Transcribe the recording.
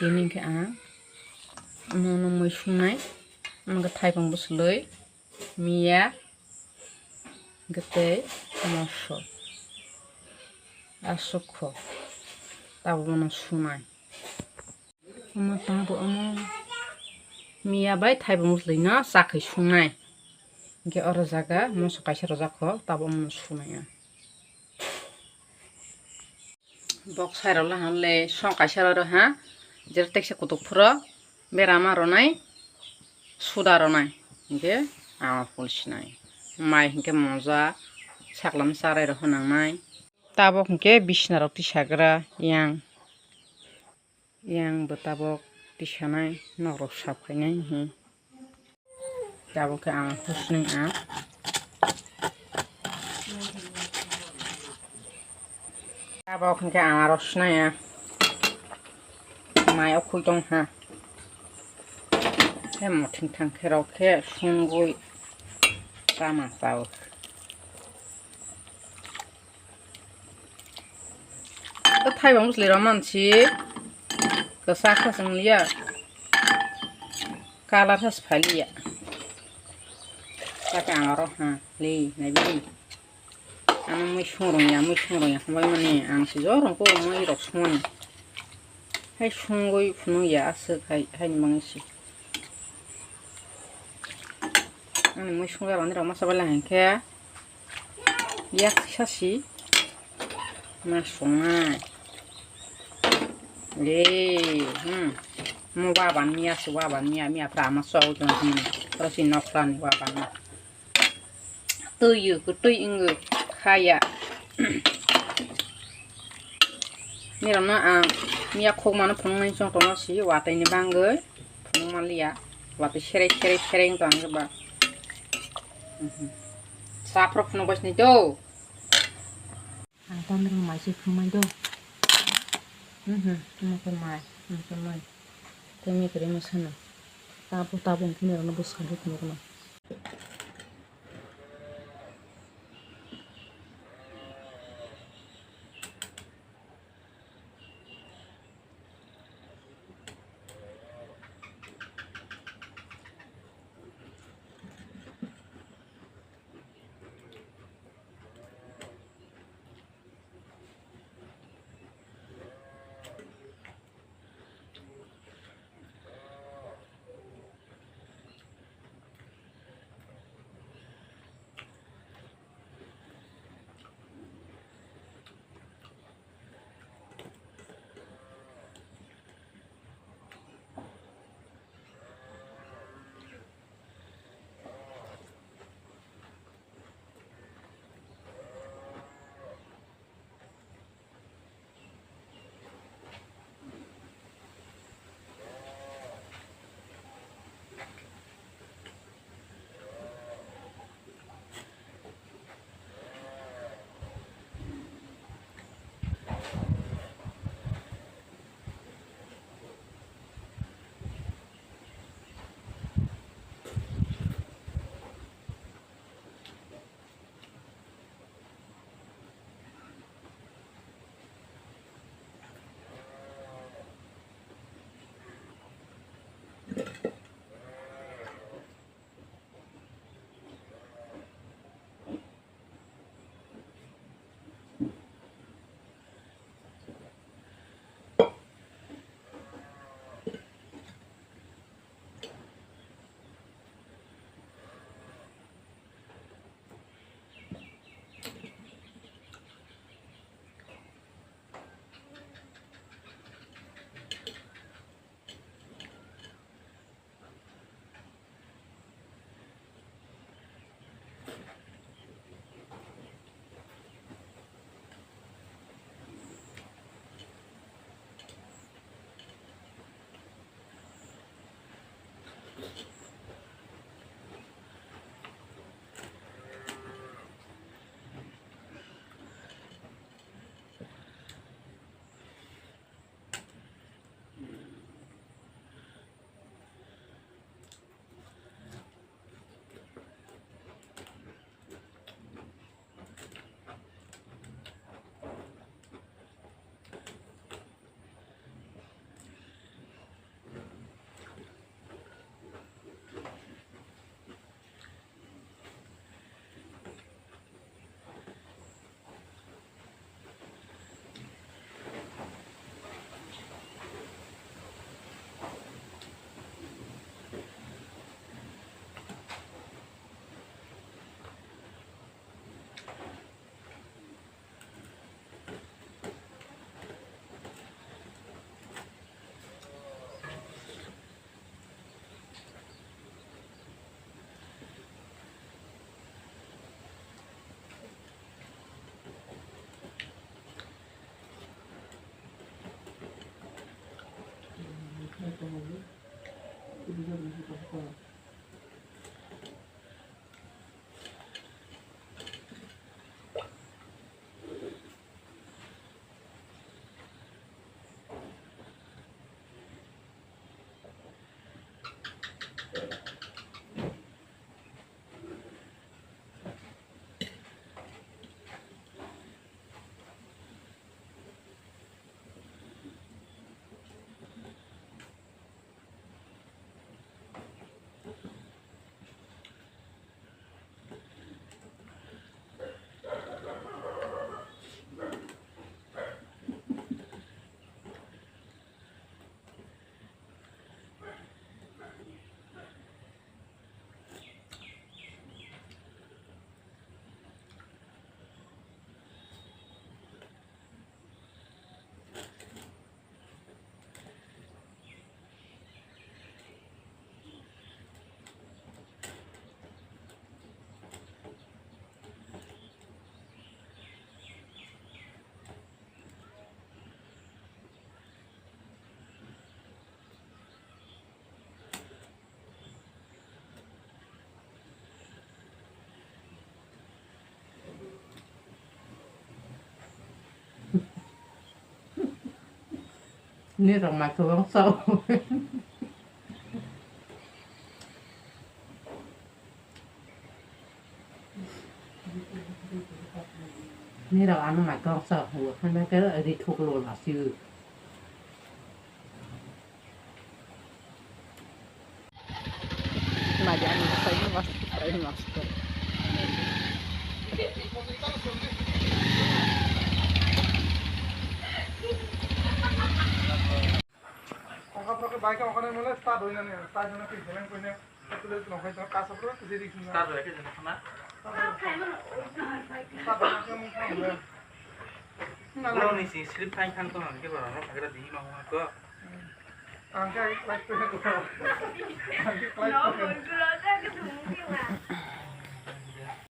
Ini ke ang nono moi sunai ang taibang busloi mia gete moso asukho tabo mono sunai ama tabo ama mia bai taibang busloi na sakai sunai ge oro jaga moso kaisa rojakho tabo mono sunai bok sai rola hanle song kaisa ro ha jer tekse kutuk pura berama ronai suda ronai ge ama pulsinai mai hingke moja saklam sarai ro honangnai tabok hingke bisna rok tisagra yang bo tabok tisanai nok rok sap khainai hi tabok ke ama husnai tabok hingke ama rosnai mai okhui tong ha he mothing thang kherok khe sungui tama tau thai bang musli ro manchi kasa khasang liya kala thas phaliya ta ka ro ha li nai bi ana moi sungrong ya khmai mani ang si jorong ko moi rok sungoni hai sungoi phunu ya asuk hai mangsi ani moi sungar ani rama sabala hanke yak sasi na sungai le mo waban mia prama so jong hin terus inokran waban tuyu kutui ingu khaya ni rama mia khok mana phung nai chong tono si watai ni bangge phung malia watai sereng to ang ba saprok phung bas ni do tan rong mai si phung mai do mai temi kere masana tabu kini rana bus kandut murna นี่เรามาคือต้องเศร้านี่เราอันมาก็ต้องเศร้าหัวให้แม่ก็ไอ้ที่ทุกโลหะชื่อมาจากนี้ใส่มาใส่มาAngkat baik angkat mulai start hoy na niya. Start na kay jalan ko niya. Patuloy ko kay ka sapro ko dili ko. Start hoy kay jalan na. Start na ko mo ko. Lo ni si slip time kan to han ke bara no agra di ma ho ko. Angkat like ko na ko. Angkat like ko.